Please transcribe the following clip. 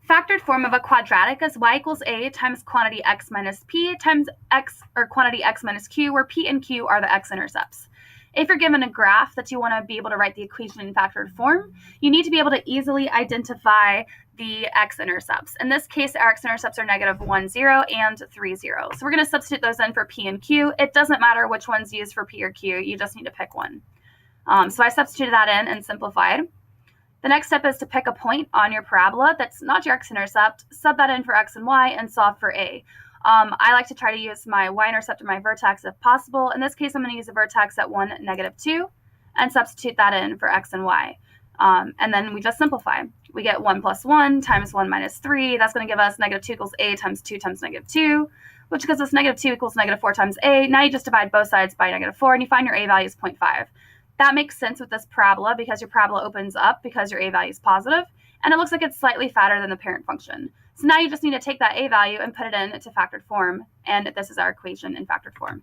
Factored form of a quadratic is y equals a times quantity x minus p times x, or quantity x minus q, where p and q are the x-intercepts. If you're given a graph that you want to be able to write the equation in factored form, you need to be able to easily identify the x-intercepts. In this case, our x-intercepts are negative 1, 0, and 3, 0. So we're going to substitute those in for p and q. It doesn't matter which one's used for p or q. You just need to pick one. So I substituted that in and simplified. The next step is to pick a point on your parabola that's not your x-intercept, sub that in for x and y, and solve for a. I like to try to use my y-intercept or my vertex if possible. In this case, I'm going to use a vertex at 1, negative 2, and substitute that in for x and y. And then we just simplify. We get 1 plus 1 times 1 minus 3. That's going to give us negative 2 equals a times 2 times negative 2, which gives us negative 2 equals negative 4 times a. Now you just divide both sides by negative 4, and you find your a value is 0.5. That makes sense with this parabola because your parabola opens up because your a value is positive, and it looks like it's slightly fatter than the parent function. So now you just need to take that a value and put it into factored form, and this is our equation in factored form.